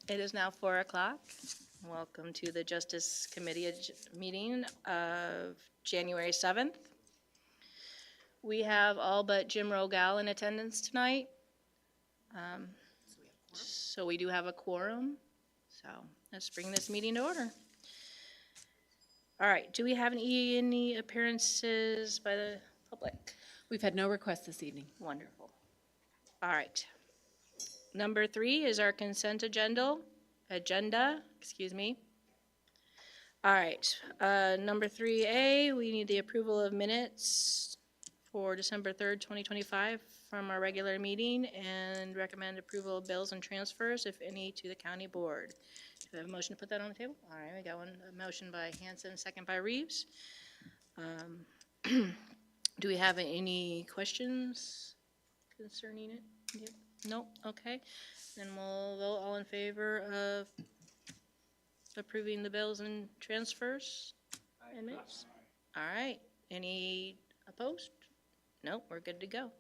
It is now 4 o'clock. Welcome to the Justice Committee meeting of January 7th. We have all but Jim Rogal in attendance tonight. So we do have a quorum. So let's bring this meeting to order. All right, do we have any appearances by the public? We've had no requests this evening. Wonderful. All right. Number 3 is our consent agenda. All right, number 3A, we need the approval of minutes for December 3rd, 2025 from our regular meeting and recommend approval of bills and transfers, if any, to the county board. Do we have a motion to put that on the table? All right, we got a motion by Hanson, second by Reeves. Do we have any questions concerning it? Yep. Nope, okay. Then we'll vote all in favor of approving the bills and transfers and minutes? All right, any opposed? Nope, we're good to go.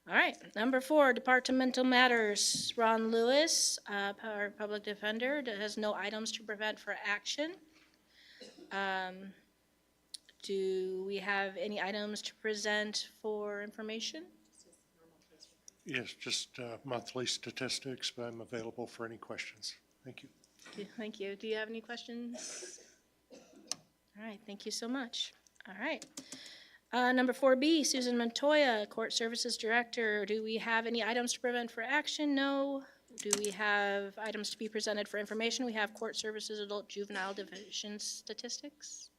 All right, number 4, departmental matters. Ron Lewis, our public defender, has no items to prevent for action. Do we have any items to present for information? Yes, just monthly statistics, but I'm available for any questions. Thank you. Thank you. Do you have any questions? All right, thank you so much. All right. Number 4B, Susan Montoya, Court Services Director. Do we have any items to prevent for action? No. Do we have items to be presented for information? We have Court Services Adult Juvenile Division statistics.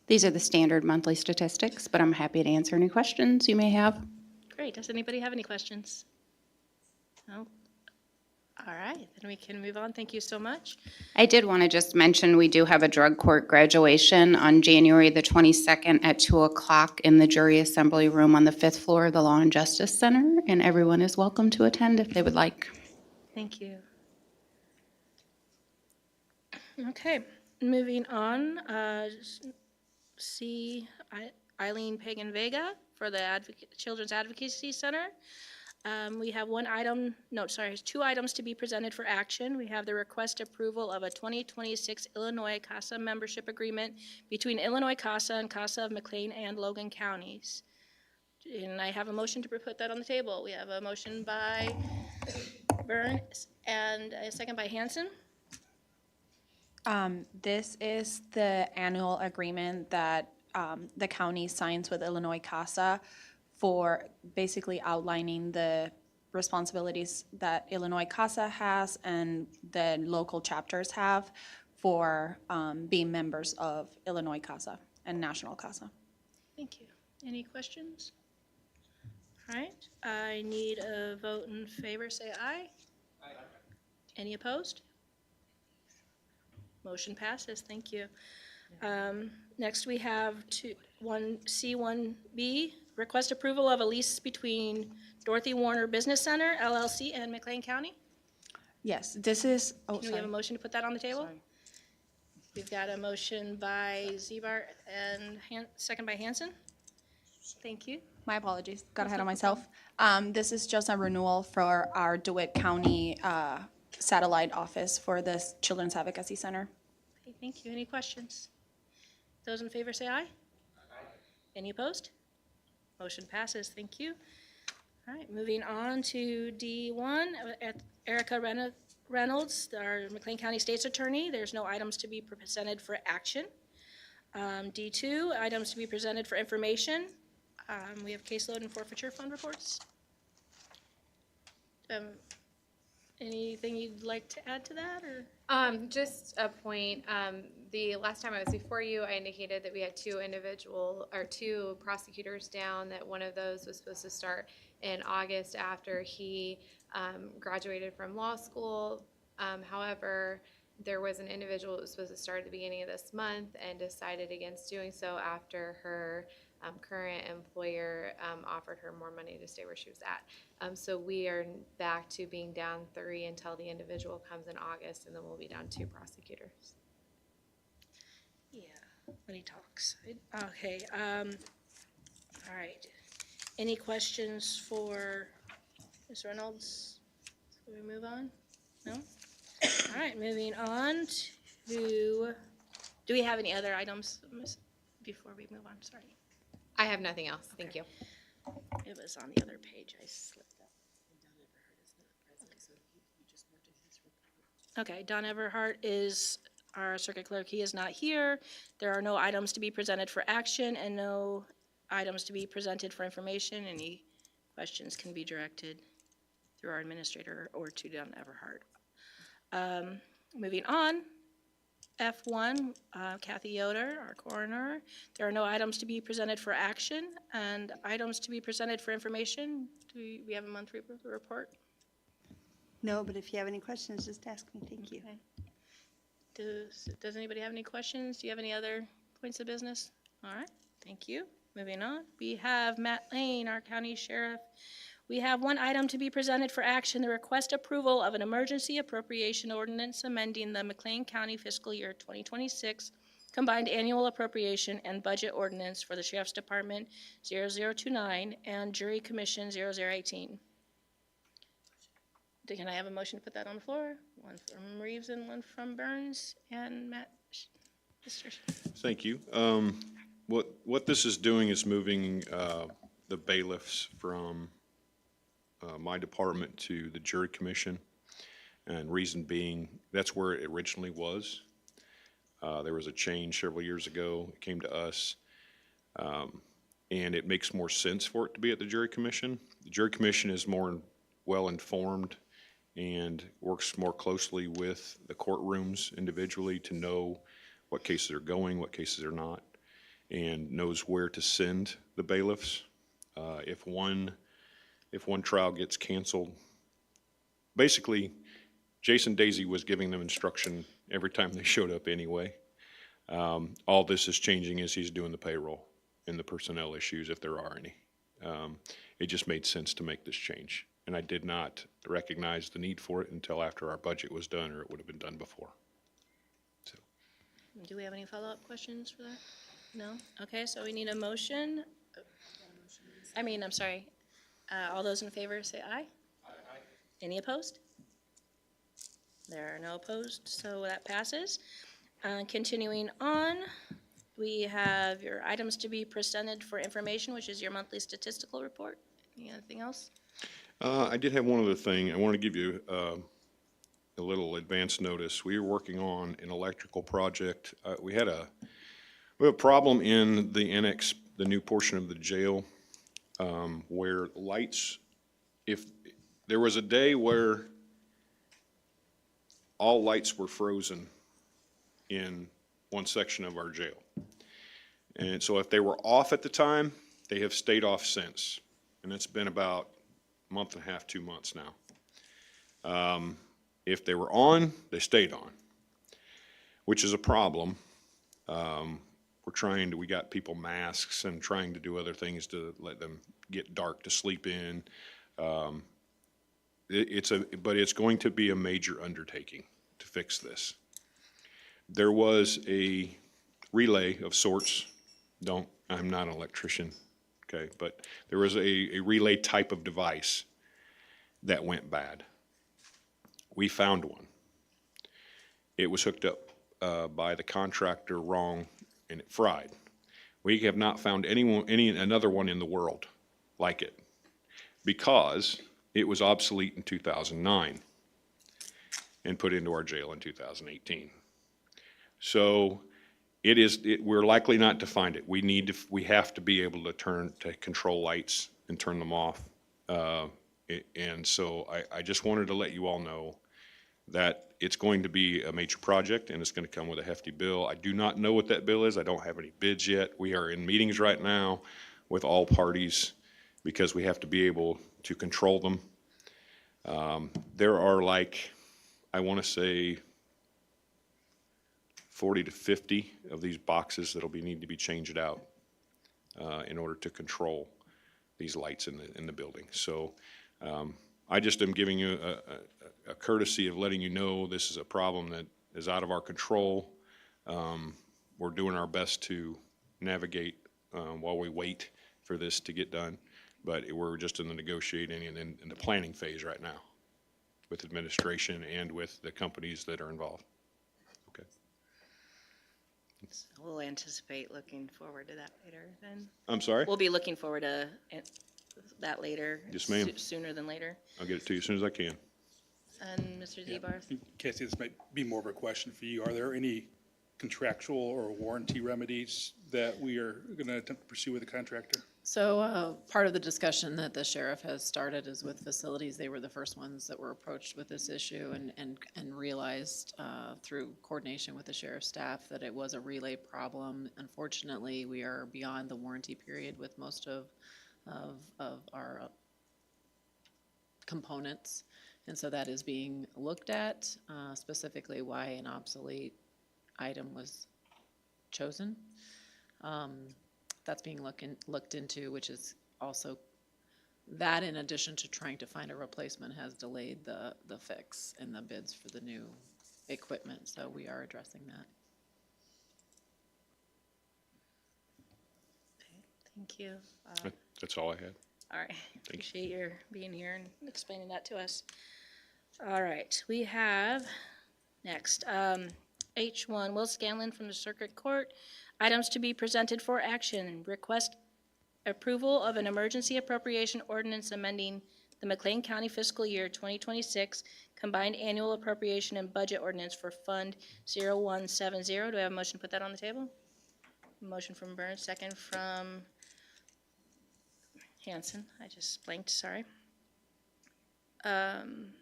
These are the standard monthly statistics, but I'm happy to answer any questions you may have. Great. Does anybody have any questions? No? All right, then we can move on. Thank you so much. I did want to just mention we do have a drug court graduation on January the 22nd at 2 o'clock in the jury assembly room on the 5th floor of the Law and Justice Center, and everyone is welcome to attend if they would like. Thank you. Okay, moving on. See Eileen Pagan Vega for the Children's Advocacy Center. We have two items to be presented for action. We have the request approval of a 2026 Illinois CASA membership agreement between Illinois CASA and CASA of McLean and Logan counties. And I have a motion to put that on the table. We have a motion by Burns and a second by Hanson. This is the annual agreement that the county signs with Illinois CASA for basically outlining the responsibilities that Illinois CASA has and the local chapters have for being members of Illinois CASA and National CASA. Thank you. Any questions? All right, I need a vote in favor. Say aye. Aye. Any opposed? Motion passes. Thank you. Next, we have C1B, request approval of a lease between Dorothy Warner Business Center, LLC, and McLean County. Yes, this is, Do we have a motion to put that on the table? We've got a motion by Zebart and second by Hanson. Thank you. my apologies, got ahead of myself. This is just a renewal for our DeWitt County satellite office for the Children's Advocacy Center. Okay, thank you. Any questions? Those in favor say aye. Aye. Any opposed? Motion passes. Thank you. All right, moving on to D1, Erica Reynolds, our McLean County State's Attorney. There's no items to be presented for action. D2, items to be presented for information. We have caseload and forfeiture fund reports. Anything you'd like to add to that, or? Just a point. The last time I was before you, I indicated that we had two prosecutors down, that one of those was supposed to start in August after he graduated from law school. However, there was an individual that was supposed to start at the beginning of this month and decided against doing so after her current employer offered her more money to stay where she was at. So we are back to being down 3 until the individual comes in August, and then we'll be down 2 prosecutors. Yeah, when he talks. Okay, all right. Any questions for Ms. Reynolds before we move on? No? All right, moving on to, do we have any other items, before we move on? Sorry. I have nothing else. Thank you. It was on the other page. I slipped up. Okay, Don Everhart is our circuit clerk. He is not here. There are no items to be presented for action and no items to be presented for information. Any questions can be directed through our administrator or to Don Everhart. Moving on, F1, Kathy Yoder, our coroner. There are no items to be presented for action and items to be presented for information. Do we have a monthly report? No, but if you have any questions, just ask me. Thank you. Okay. Does anybody have any questions? Do you have any other points of business? All right, thank you. Moving on, we have Matt Lane, our county sheriff. We have one item to be presented for action, the request approval of an emergency appropriation ordinance amending the McLean County fiscal year 2026 combined annual appropriation and budget ordinance for the Sheriff's Department 0029 and Jury Commission 0018. Can I have a motion to put that on the floor? One from Reeves and one from Burns and Matt. Thank you. What this is doing is moving the bailiffs from my department to the jury commission. And reason being, that's where it originally was. There was a change several years ago. It came to us. And it makes more sense for it to be at the jury commission. The jury commission is more well-informed and works more closely with the courtrooms individually to know what cases are going, what cases are not, and knows where to send the bailiffs. If one trial gets canceled, basically, Jason Daisy was giving them instruction every time they showed up anyway. All this is changing is he's doing the payroll and the personnel issues, if there are any. It just made sense to make this change. And I did not recognize the need for it until after our budget was done, or it would have been done before. So, Do we have any follow-up questions for that? No? Okay, so we need a motion. I'm sorry. All those in favor say aye. Aye. Any opposed? There are no opposed, so that passes. Continuing on, we have your items to be presented for information, which is your monthly statistical report. Anything else? I did have one other thing. I want to give you a little advance notice. We are working on an electrical project. We have a problem in the annex, the new portion of the jail, where lights, if there was a day where all lights were frozen in one section of our jail. And so if they were off at the time, they have stayed off since. And it's been about a month and a half, 2 months now. If they were on, they stayed on, which is a problem. We got people masks and trying to do other things to let them get dark to sleep in. But it's going to be a major undertaking to fix this. There was a relay of sorts. I'm not an electrician, okay, but there was a relay type of device that went bad. We found one. It was hooked up by the contractor wrong, and it fried. We have not found another one in the world like it because it was obsolete in 2009 and put into our jail in 2018. So we're likely not to find it. We have to be able to control lights and turn them off. And so I just wanted to let you all know that it's going to be a major project and it's going to come with a hefty bill. I do not know what that bill is. I don't have any bids yet. We are in meetings right now with all parties because we have to be able to control them. There are I want to say 40 to 50 of these boxes that'll need to be changed out in order to control these lights in the building. So I just am giving you a courtesy of letting you know this is a problem that is out of our control. We're doing our best to navigate while we wait for this to get done, but we're just in the negotiating and in the planning phase right now. with administration and with the companies that are involved. Okay. So we'll anticipate looking forward to that later then. I'm sorry? We'll be looking forward to that later. Yes, ma'am. Sooner than later. I'll get it to you as soon as I can. And Mr. Zebarth? Cassie, this might be more of a question for you. Are there any contractual or warranty remedies that we are going to attempt to pursue with the contractor? So part of the discussion that the sheriff has started is with facilities. They were the first ones that were approached with this issue and realized through coordination with the sheriff's staff that it was a relay problem. Unfortunately, we are beyond the warranty period with most of our components. And so that is being looked at, specifically why an obsolete item was chosen. That's being looked into, which is also, that in addition to trying to find a replacement has delayed the fix and the bids for the new equipment. So we are addressing that. Thank you. That's all I had. All right, appreciate your being here and explaining that to us. All right, we have next, H1, Will Scanlon from the Circuit Court. Items to be presented for action. Request approval of an emergency appropriation ordinance amending the McLean County fiscal year 2026 combined annual appropriation and budget ordinance for Fund 0170. Do I have a motion to put that on the table? Motion from Burns, second from Hanson. I just blanked, sorry. And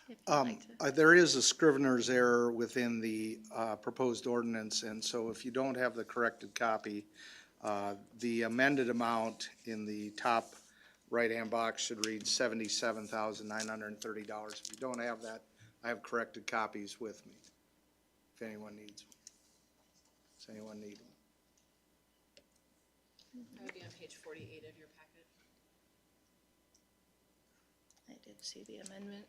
if you'd like to. There is a scrivener's error within the proposed ordinance, and so if you don't have the corrected copy, the amended amount in the top right-hand box should read $77,930. If you don't have that, I have corrected copies with me, if anyone needs one. Does anyone need one? That would be on page 48 of your packet. I did see the amendment.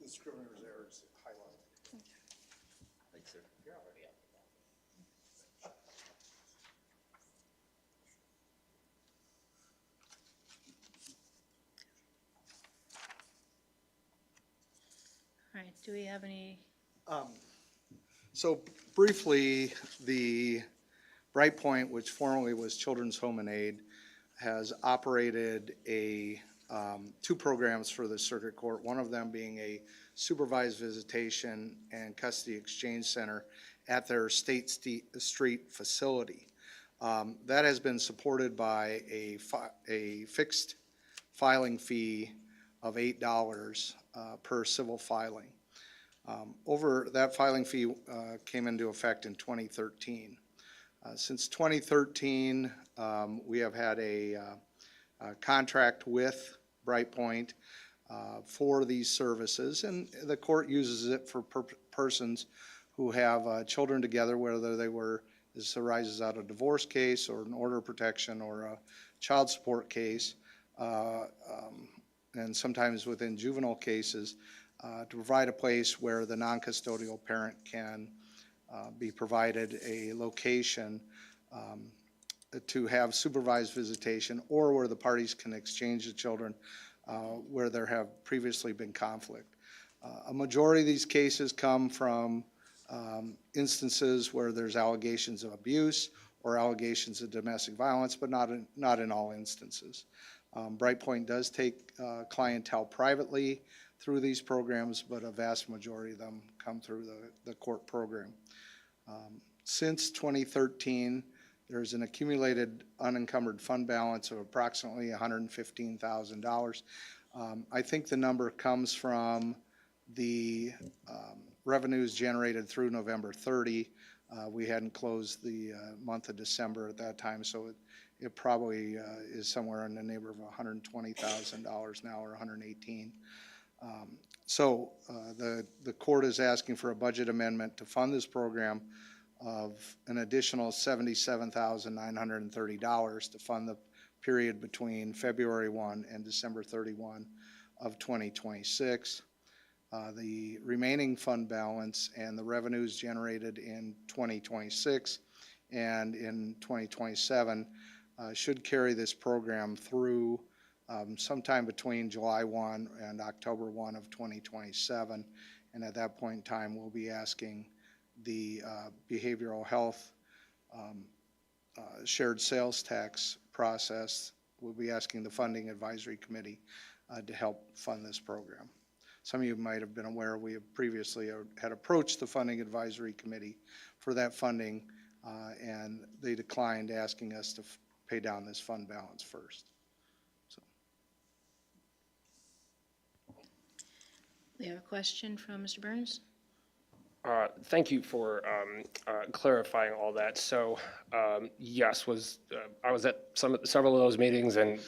The scrivener's error is highlighted. Thanks, sir. You're already up. All right, do we have any, So briefly, the Bright Point, which formerly was Children's Home and Aid, has operated two programs for the circuit court, one of them being a supervised visitation and custody exchange center at their State Street facility. That has been supported by a fixed filing fee of $8 per civil filing. That filing fee came into effect in 2013. Since 2013, we have had a contract with Bright Point for these services, and the court uses it for persons who have children together, whether this arises out of a divorce case or an order of protection or a child support case, and sometimes within juvenile cases, to provide a place where the non-custodial parent can be provided a location to have supervised visitation, or where the parties can exchange the children where there have previously been conflict. A majority of these cases come from instances where there's allegations of abuse or allegations of domestic violence, but not in all instances. Bright Point does take clientele privately through these programs, but a vast majority of them come through the court program. Since 2013, there's an accumulated unencumbered fund balance of approximately $115,000. I think the number comes from the revenues generated through November 30. We hadn't closed the month of December at that time, so it probably is somewhere in the neighborhood of $120,000 now, or $118,000. So the court is asking for a budget amendment to fund this program of an additional $77,930 to fund the period between February 1 and December 31 of 2026. The remaining fund balance and the revenues generated in 2026 and in 2027 should carry this program through sometime between July 1 and October 1 of 2027. And at that point in time, we'll be asking the behavioral health shared sales tax process. We'll be asking the Funding Advisory Committee to help fund this program. Some of you might have been aware we have previously had approached the Funding Advisory Committee for that funding, and they declined, asking us to pay down this fund balance first. So, We have a question from Mr. Burns. Thank you for clarifying all that. So, yes, I was at several of those meetings and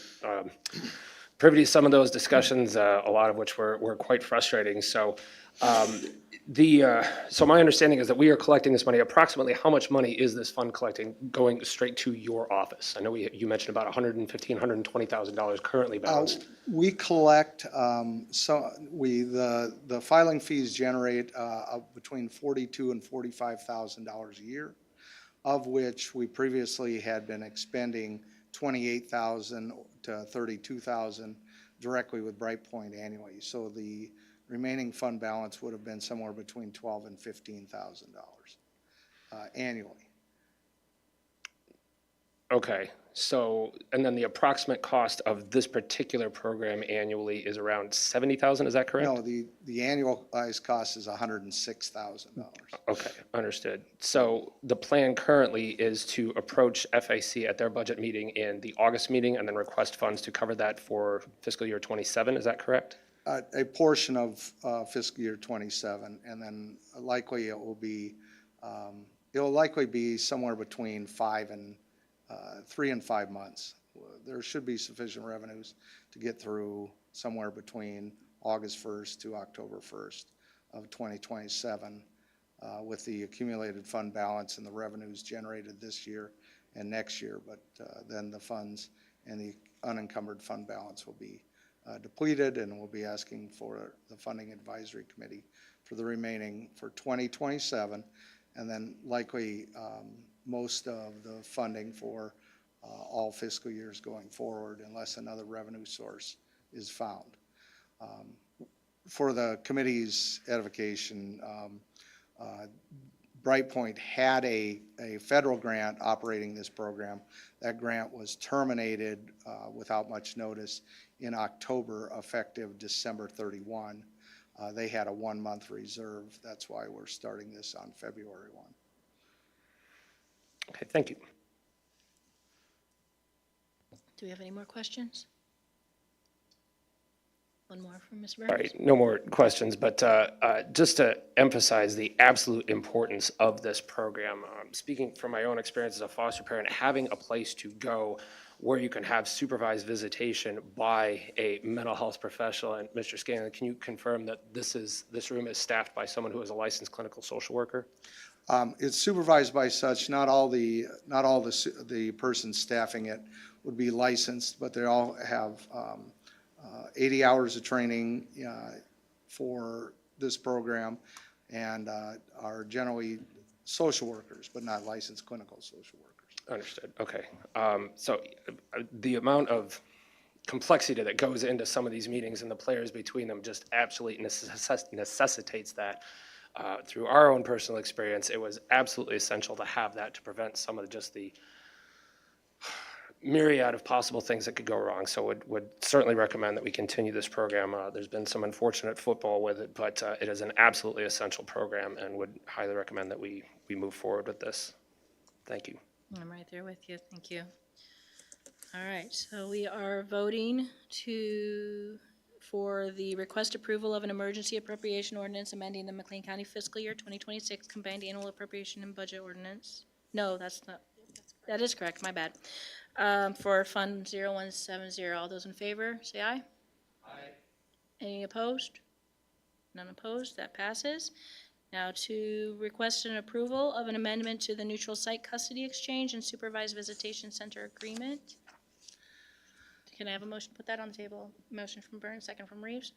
privy to some of those discussions, a lot of which were quite frustrating. So, so my understanding is that we are collecting this money. Approximately how much money is this fund collecting going straight to your office? I know you mentioned about $115,000, $120,000 currently balanced. we collect, the filing fees generate between $42,000 and $45,000 a year, of which we previously had been expending $28,000 to $32,000 directly with Brightpoint annually. So the remaining fund balance would have been somewhere between $12,000 and $15,000 annually. Okay, so, and then the approximate cost of this particular program annually is around $70,000, is that correct? No, the annualized cost is $106,000. Okay, understood. So the plan currently is to approach FAC at their budget meeting in the August meeting and then request funds to cover that for fiscal year '27, is that correct? A portion of fiscal year '27, and then likely it'll likely be somewhere between 3 and 5 months. There should be sufficient revenues to get through somewhere between August 1st to October 1st of 2027 with the accumulated fund balance and the revenues generated this year and next year. But then the funds and the unencumbered fund balance will be depleted, and we'll be asking for the Funding Advisory Committee for the remaining for 2027, and then likely most of the funding for all fiscal years going forward unless another revenue source is found. For the committee's edification, Brightpoint had a federal grant operating this program. That grant was terminated without much notice in October, effective December 31. They had a 1-month reserve. That's why we're starting this on February 1. Okay, thank you. Do we have any more questions? One more from Ms. Burns. All right, no more questions, but just to emphasize the absolute importance of this program, speaking from my own experience as a foster parent, having a place to go where you can have supervised visitation by a mental health professional. And Mr. Scanlon, can you confirm that this room is staffed by someone who is a licensed clinical social worker? It's supervised by such. Not all the persons staffing it would be licensed, but they all have 80 hours of training for this program, and are generally social workers, but not licensed clinical social workers. Understood, okay. So the amount of complexity that goes into some of these meetings and the players between them just absolutely necessitates that. Through our own personal experience, it was absolutely essential to have that to prevent some of just the myriad of possible things that could go wrong. So would certainly recommend that we continue this program. There's been some unfortunate football with it, but it is an absolutely essential program, and would highly recommend that we move forward with this. Thank you. I'm right there with you. Thank you. All right, so we are voting for the request approval of an emergency appropriation ordinance amending the McLean County fiscal year 2026 combined annual appropriation and budget ordinance. No, that's not. That is correct. My bad. For Fund 0170. All those in favor, say aye. Aye. Any opposed? None opposed. That passes. Now to request an approval of an amendment to the neutral site custody exchange and supervised visitation center agreement. Can I have a motion to put that on the table? Motion from Burns, second from Reeves.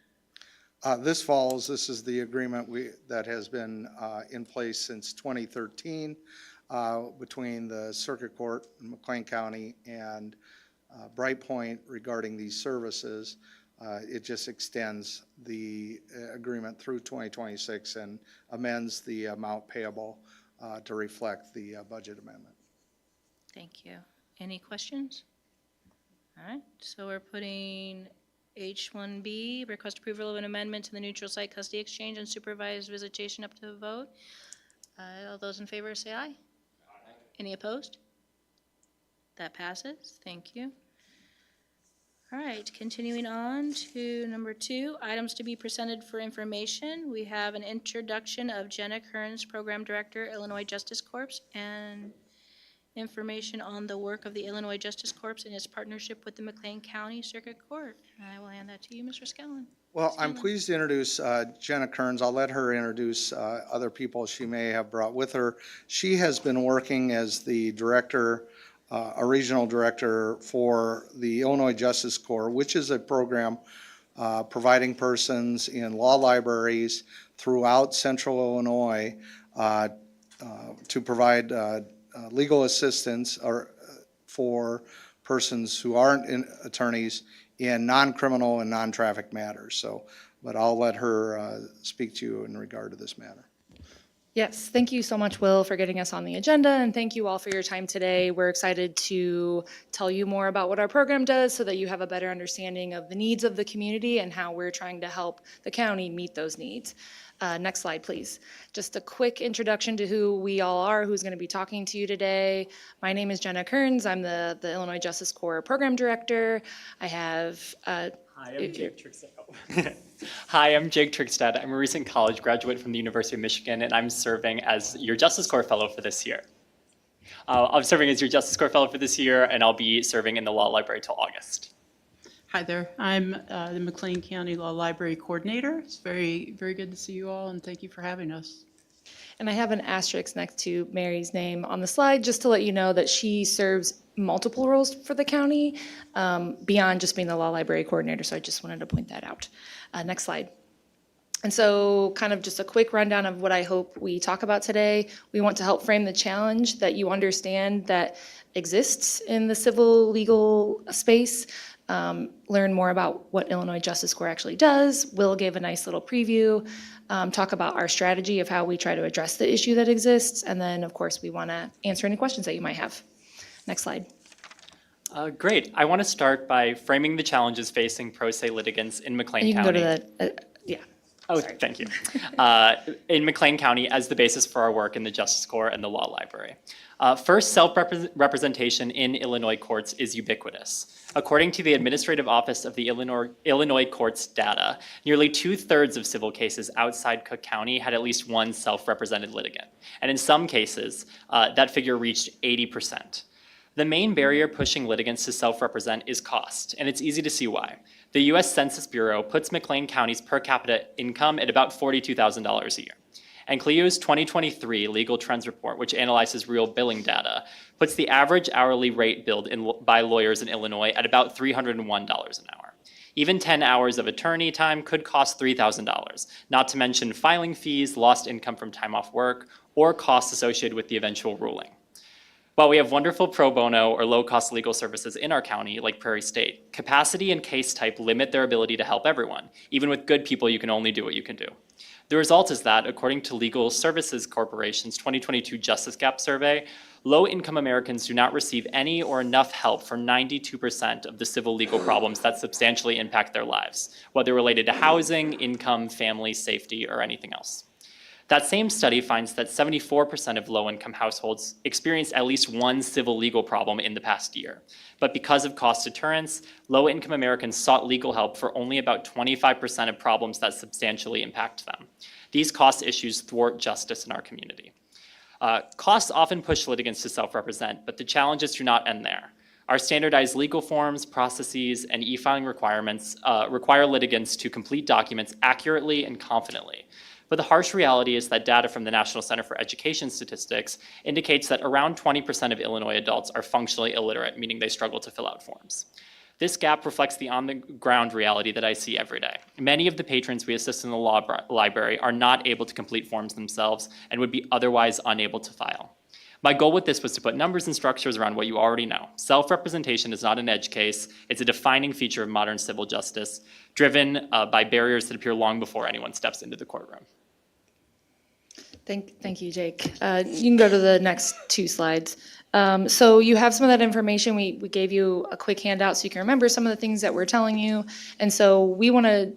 This is the agreement that has been in place since 2013. between the Circuit Court in McLean County and Bright Point regarding these services. It just extends the agreement through 2026 and amends the amount payable to reflect the budget amendment. Thank you. Any questions? All right, so we're putting H1B, request approval of an amendment to the neutral site custody exchange and supervised visitation up to a vote. All those in favor say aye. Any opposed? That passes. Thank you. All right, continuing on to number 2, items to be presented for information. We have an introduction of Jenna Kearns, Program Director, Illinois Justice Corps, and information on the work of the Illinois Justice Corps in its partnership with the McLean County Circuit Court. I will hand that to you, Mr. Skellen. Well, I'm pleased to introduce Jenna Kearns. I'll let her introduce other people she may have brought with her. She has been working as the director, a regional director for the Illinois Justice Corps, which is a program providing persons in law libraries throughout central Illinois to provide legal assistance for persons who aren't attorneys in non-criminal and non-traffic matters. So, but I'll let her speak to you in regard to this matter. Yes, thank you so much, Will, for getting us on the agenda, and thank you all for your time today. We're excited to tell you more about what our program does so that you have a better understanding of the needs of the community and how we're trying to help the county meet those needs. Next slide, please. Just a quick introduction to who we all are, who's going to be talking to you today. My name is Jenna Kearns. I'm the Illinois Justice Corps Program Director. I have Hi, I'm Jake Trickstad. Hi, I'm Jake Trickstad. I'm a recent college graduate from the University of Michigan, and I'm serving as your Justice Corps Fellow for this year. I'm serving as your Justice Corps Fellow for this year, and I'll be serving in the Law Library till August. Hi there. I'm the McLean County Law Library Coordinator. It's very, very good to see you all, and thank you for having us. And I have an asterisk next to Mary's name on the slide, just to let you know that she serves multiple roles for the county, beyond just being the law library coordinator, so I just wanted to point that out. Next slide. And so kind of just a quick rundown of what I hope we talk about today. We want to help frame the challenge that you understand that exists in the civil legal space, learn more about what Illinois Justice Corps actually does. Will gave a nice little preview, talk about our strategy of how we try to address the issue that exists, and then, of course, we want to answer any questions that you might have. Next slide. Great. I want to start by framing the challenges facing pro se litigants in McLean You can County. go to the, yeah. Oh, Sorry. thank you. In McLean County as the basis for our work in the Justice Corps and the Law Library. First, self-representation in Illinois courts is ubiquitous. According to the Administrative Office of the Illinois Courts data, nearly 2/3 of civil cases outside Cook County had at least one self-represented litigant. And in some cases, that figure reached 80%. The main barrier pushing litigants to self-represent is cost, and it's easy to see why. The U.S. Census Bureau puts McLean County's per capita income at about $42,000 a year. And Clio's 2023 Legal Trends Report, which analyzes real billing data, puts the average hourly rate billed by lawyers in Illinois at about $301 an hour. Even 10 hours of attorney time could cost $3,000, not to mention filing fees, lost income from time off work, or costs associated with the eventual ruling. While we have wonderful pro bono or low-cost legal services in our county, like Prairie State, capacity and case type limit their ability to help everyone. Even with good people, you can only do what you can do. The result is that, according to Legal Services Corporation's 2022 Justice Gap Survey, low-income Americans do not receive any or enough help for 92% of the civil legal problems that substantially impact their lives, whether related to housing, income, family, safety, or anything else. That same study finds that 74% of low-income households experienced at least one civil legal problem in the past year. But because of cost deterrence, low-income Americans sought legal help for only about 25% of problems that substantially impact them. These cost issues thwart justice in our community. Costs often push litigants to self-represent, but the challenges do not end there. Our standardized legal forms, processes, and e-filing requirements require litigants to complete documents accurately and confidently. But the harsh reality is that data from the National Center for Education Statistics indicates that around 20% of Illinois adults are functionally illiterate, meaning they struggle to fill out forms. This gap reflects the on-the-ground reality that I see every day. Many of the patrons we assist in the law library are not able to complete forms themselves and would be otherwise unable to file. My goal with this was to put numbers and structures around what you already know. Self-representation is not an edge case. It's a defining feature of modern civil justice, driven by barriers that appear long before anyone steps into the courtroom. Thank you, Jake. You can go to the next 2 slides. So you have some of that information. We gave you a quick handout so you can remember some of the things that we're telling you. And so we want to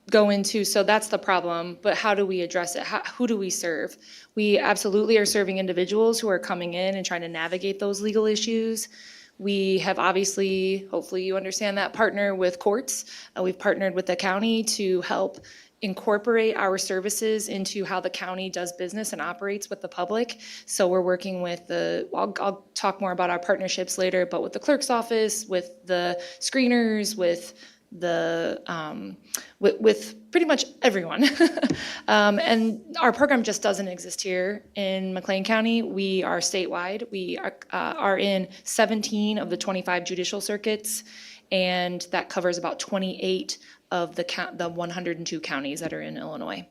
go into, so that's the problem, but how do we address it? Who do we serve? We absolutely are serving individuals who are coming in and trying to navigate those legal issues. We have obviously, hopefully you understand that, partner with courts. We've partnered with the county to help incorporate our services into how the county does business and operates with the public. So we're working with I'll talk more about our partnerships later, but with the clerk's office, with the screeners, with with pretty much everyone. And our program just doesn't exist here in McLean County. We are statewide. We are in 17 of the 25 judicial circuits, and that covers about 28 of the 102 counties that are in Illinois.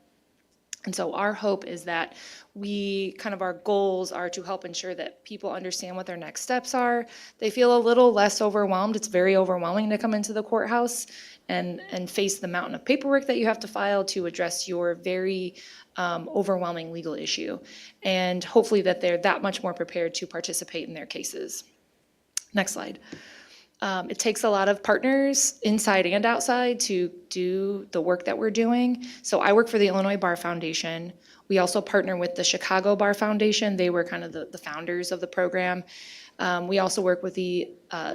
And so our hope is that our goals are to help ensure that people understand what their next steps are. They feel a little less overwhelmed. It's very overwhelming to come into the courthouse and face the mountain of paperwork that you have to file to address your very overwhelming legal issue. And hopefully that they're that much more prepared to participate in their cases. Next slide. It takes a lot of partners inside and outside to do the work that we're doing. So I work for the Illinois Bar Foundation. We also partner with the Chicago Bar Foundation. They were kind of the founders of the program. We also work with the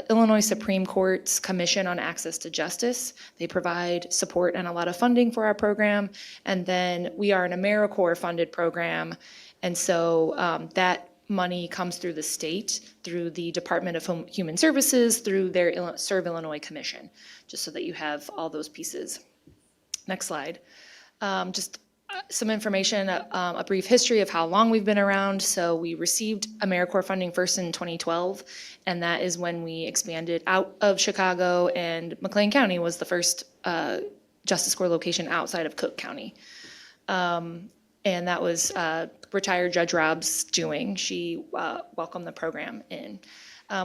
Illinois Supreme Court's Commission on Access to Justice. They provide support and a lot of funding for our program. And then we are an AmeriCorps funded program. And so that money comes through the state, through the Department of Human Services, through their Serve Illinois Commission, just so that you have all those pieces. Next slide. Just some information, a brief history of how long we've been around. So we received AmeriCorps funding first in 2012, and that is when we expanded out of Chicago, and McLean County was the first Justice Corps location outside of Cook County. And that was retired Judge Rob's doing. She welcomed the program in.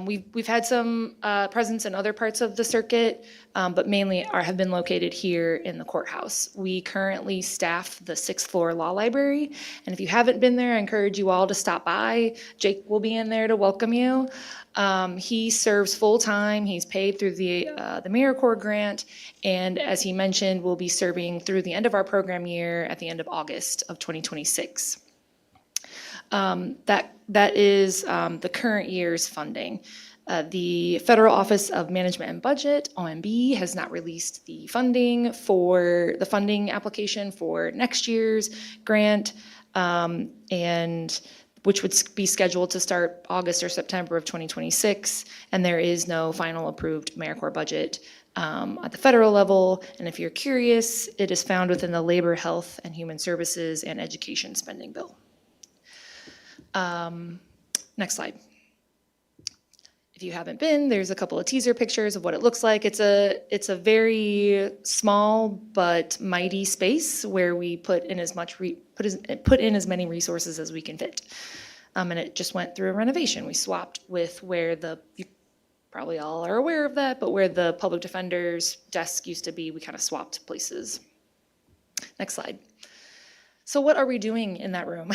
We've had some presence in other parts of the circuit, but mainly have been located here in the courthouse. We currently staff the 6th floor law library, and if you haven't been there, I encourage you all to stop by. Jake will be in there to welcome you. He serves full-time. He's paid through the AmeriCorps grant, and as he mentioned, will be serving through the end of our program year at the end of August of 2026. That is the current year's funding. The Federal Office of Management and Budget, OMB, has not released the funding application for next year's grant, and which would be scheduled to start August or September of 2026. And there is no final approved AmeriCorps budget at the federal level. And if you're curious, it is found within the Labor, Health, and Human Services and Education spending bill. Next slide. If you haven't been, there's a couple of teaser pictures of what it looks like. It's a very small but mighty space where we put in as many resources as we can fit. And it just went through a renovation. We swapped with where you probably all are aware of that, but where the public defender's desk used to be, we kind of swapped places. Next slide. So what are we doing in that room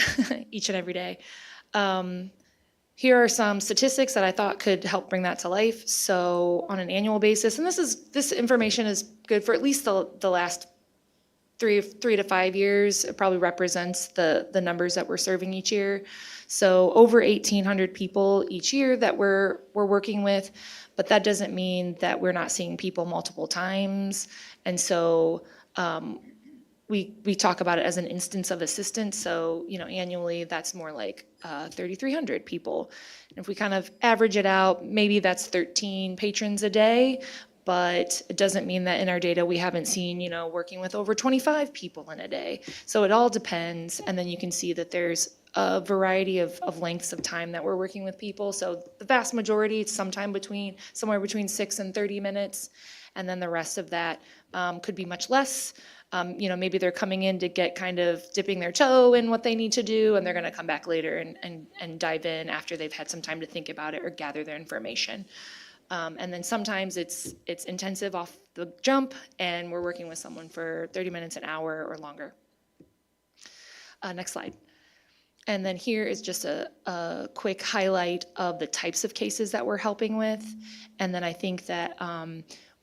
each and every day? Here are some statistics that I thought could help bring that to life. So on an annual basis, and this information is good for at least the last three to 5 years. It probably represents the numbers that we're serving each year. So over 1,800 people each year that we're working with, but that doesn't mean that we're not seeing people multiple times. And so we talk about it as an instance of assistance. So, annually that's more like 3,300 people. And if we kind of average it out, maybe that's 13 patrons a day, but it doesn't mean that in our data we haven't seen, working with over 25 people in a day. So it all depends. And then you can see that there's a variety of lengths of time that we're working with people. So the vast majority, it's somewhere between 6 and 30 minutes. And then the rest of that could be much less. Maybe they're coming in to get kind of dipping their toe in what they need to do, and they're going to come back later and dive in after they've had some time to think about it or gather their information. And then sometimes it's intensive off the jump, and we're working with someone for 30 minutes, an hour, or longer. Next slide. And then here is just a quick highlight of the types of cases that we're helping with. And then I think that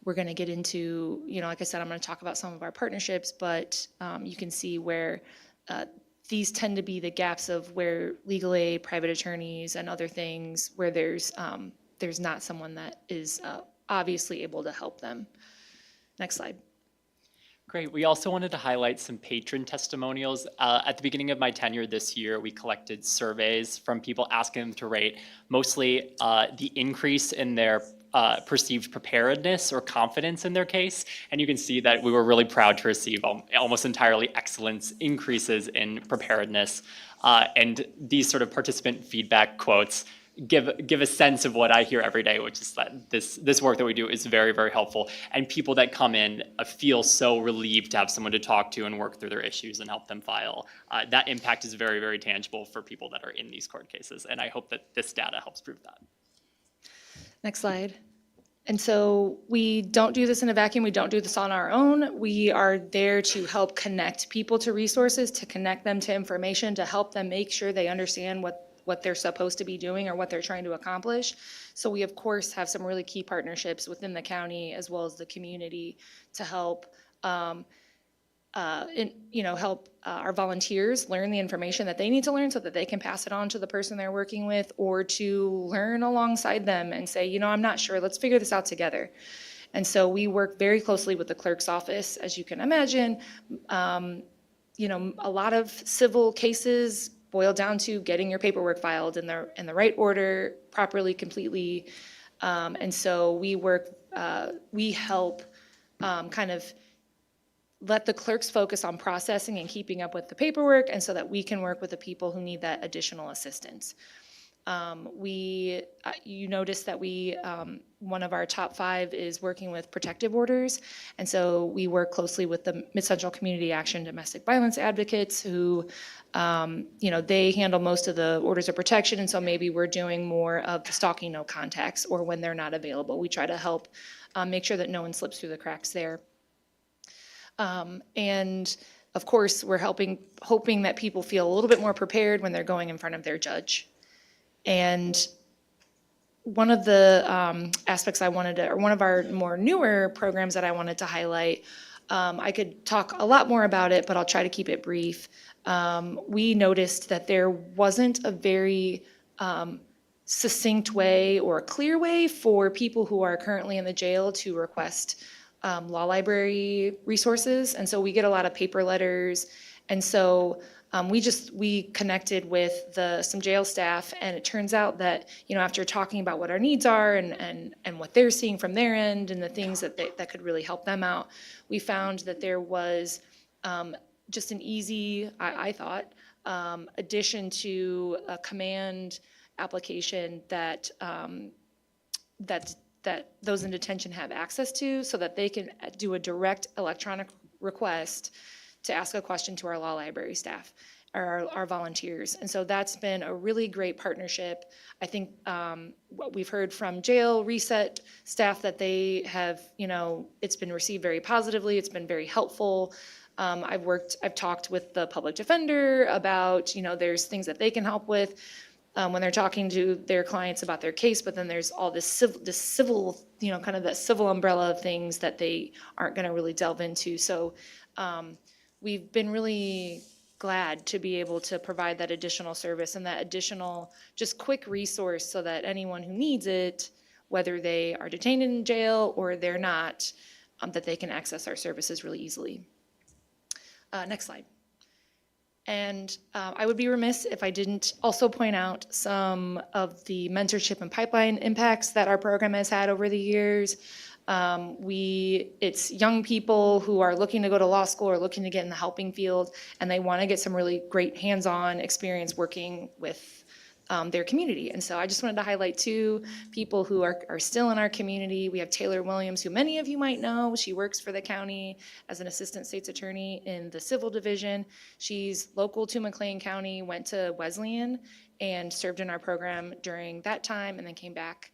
we're going to get into, like I said, I'm going to talk about some of our partnerships, but you can see where these tend to be the gaps of where legal aid, private attorneys, and other things where there's not someone that is obviously able to help them. Next slide. Great. We also wanted to highlight some patron testimonials. At the beginning of my tenure this year, we collected surveys from people asking them to rate mostly the increase in their perceived preparedness or confidence in their case. And you can see that we were really proud to receive almost entirely excellence increases in preparedness. And these sort of participant feedback quotes give a sense of what I hear every day, which is that this work that we do is very, very helpful. And people that come in feel so relieved to have someone to talk to and work through their issues and help them file. That impact is very, very tangible for people that are in these court cases. And I hope that this data helps prove that. Next slide. And so we don't do this in a vacuum. We don't do this on our own. We are there to help connect people to resources, to connect them to information, to help them make sure they understand what they're supposed to be doing or what they're trying to accomplish. So we, of course, have some really key partnerships within the county as well as the community to help help our volunteers learn the information that they need to learn so that they can pass it on to the person they're working with, or to learn alongside them and say, I'm not sure, let's figure this out together. And so we work very closely with the clerk's office, as you can imagine. A lot of civil cases boil down to getting your paperwork filed in the right order, properly, completely. And so we help kind of let the clerks focus on processing and keeping up with the paperwork, and so that we can work with the people who need that additional assistance. You notice that one of our top 5 is working with protective orders. And so we work closely with the Mid-Central Community Action Domestic Violence Advocates who, they handle most of the orders of protection. And so maybe we're doing more of the stalking no contacts, or when they're not available. We try to help make sure that no one slips through the cracks there. And of course, we're hoping that people feel a little bit more prepared when they're going in front of their judge. And one of the aspects one of our more newer programs that I wanted to highlight, I could talk a lot more about it, but I'll try to keep it brief. We noticed that there wasn't a very succinct way or a clear way for people who are currently in the jail to request law library resources. And so we get a lot of paper letters. And so we connected with some jail staff, and it turns out that, after talking about what our needs are and what they're seeing from their end and the things that could really help them out, we found that there was just an easy, I thought, addition to a command application that those in detention have access to, so that they can do a direct electronic request to ask a question to our law library staff, or our volunteers. And so that's been a really great partnership. I think what we've heard from jail reset staff, that they have, it's been received very positively. It's been very helpful. I've talked with the public defender about, there's things that they can help with when they're talking to their clients about their case, but then there's all this civil, kind of that civil umbrella of things that they aren't going to really delve into. So we've been really glad to be able to provide that additional service and that additional just quick resource, so that anyone who needs it, whether they are detained in jail or they're not, that they can access our services really easily. Next slide. And I would be remiss if I didn't also point out some of the mentorship and pipeline impacts that our program has had over the years. It's young people who are looking to go to law school or looking to get in the helping field, and they want to get some really great hands-on experience working with their community. And so I just wanted to highlight two people who are still in our community. We have Taylor Williams, who many of you might know. She works for the county as an assistant state's attorney in the civil division. She's local to McLean County, went to Wesleyan and served in our program during that time, and then came back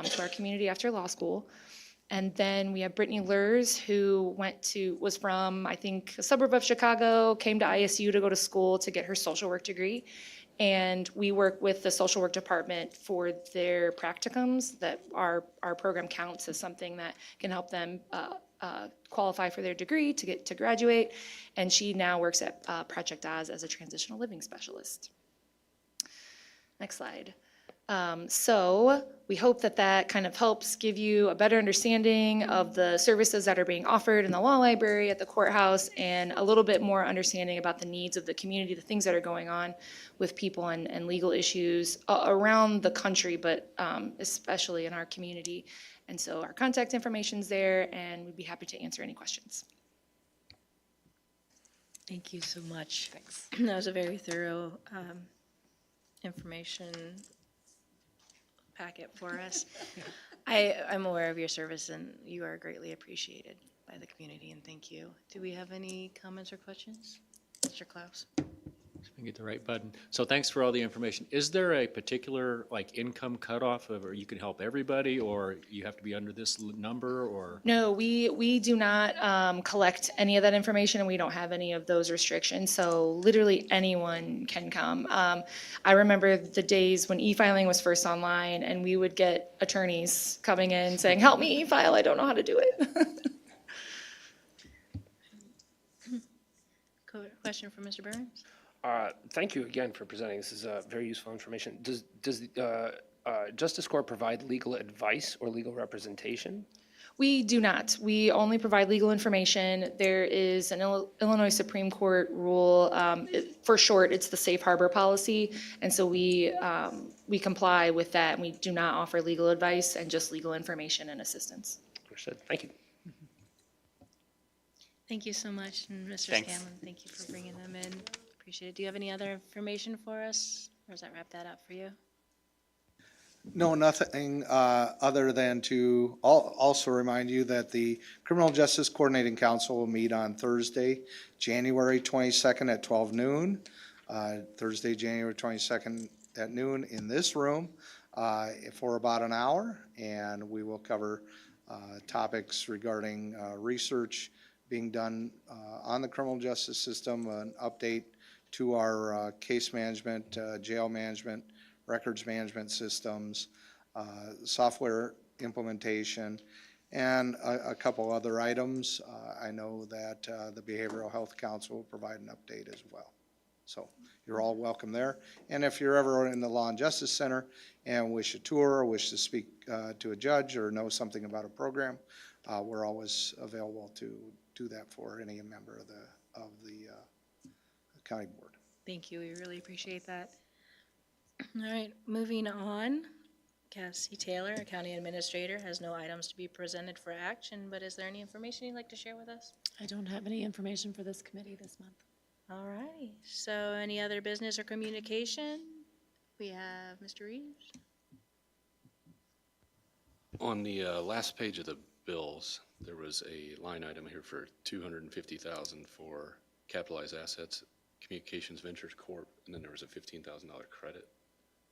to our community after law school. And then we have Brittany Lurs, who was from, I think, a suburb of Chicago, came to ISU to go to school to get her social work degree. And we work with the social work department for their practicums, that our program counts as something that can help them qualify for their degree to get to graduate. And she now works at Project Oz as a transitional living specialist. Next slide. So we hope that kind of helps give you a better understanding of the services that are being offered in the law library, at the courthouse, and a little bit more understanding about the needs of the community, the things that are going on with people and legal issues around the country, but especially in our community. And so our contact information's there, and we'd be happy to answer any questions. Thank you so much. Thanks. That was a very thorough information packet for us. I'm aware of your service, and you are greatly appreciated by the community, and thank you. Do we have any comments or questions? Mr. Klaus? I get the right button. So thanks for all the information. Is there a particular like income cutoff of, or you can help everybody, or you have to be under this number, or? No, we do not collect any of that information, and we don't have any of those restrictions. So literally anyone can come. I remember the days when e-filing was first online, and we would get attorneys coming in saying, "Help me e-file, I don't know how to do it." Question from Mr. Burns? Thank you again for presenting. This is very useful information. Does Justice Corps provide legal advice or legal representation? We do not. We only provide legal information. There is an Illinois Supreme Court rule. For short, it's the safe harbor policy. And so we comply with that, and we do not offer legal advice and just legal information and assistance. Understood. Thank you. Thank you so much, and Mr. Thanks. Scanlon, thank you for bringing them in. Appreciate it. Do you have any other information for us, or does that wrap that up for you? No, nothing other than to also remind you that the Criminal Justice Coordinating Council will meet on Thursday, January 22nd at 12 noon. Thursday, January 22nd at noon in this room for about an hour, and we will cover topics regarding research being done on the criminal justice system, an update to our case management, jail management, records management systems, software implementation, and a couple other items. I know that the Behavioral Health Council will provide an update as well. So you're all welcome there. And if you're ever in the Law and Justice Center and wish a tour or wish to speak to a judge or know something about a program, we're always available to do that for any member of the county board. Thank you. We really appreciate that. All right, moving on. Cassie Taylor, our county administrator, has no items to be presented for action, but is there any information you'd like to share with us? I don't have any information for this committee this month. All right, so any other business or communication? We have Mr. Reeves. On the last page of the bills, there was a line item here for $250,000 for capitalized assets, Communications Ventures Corp., and then there was a $15,000 credit.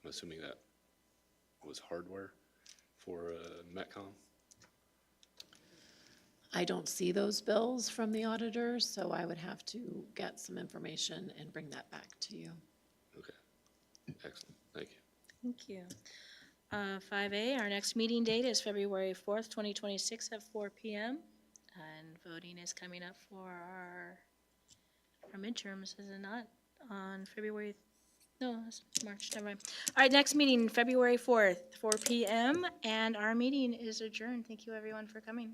I'm assuming that was hardware for Metcom. I don't see those bills from the auditor, so I would have to get some information and bring that back to you. Okay, excellent, thank you. Thank you. 5A, our next meeting date is February 4th, 2026 at 4 p.m. And voting is coming up for our midterms, is it not? On February, no, it's March, never mind. All right, next meeting, February 4th, 4 p.m. And our meeting is adjourned. Thank you, everyone, for coming.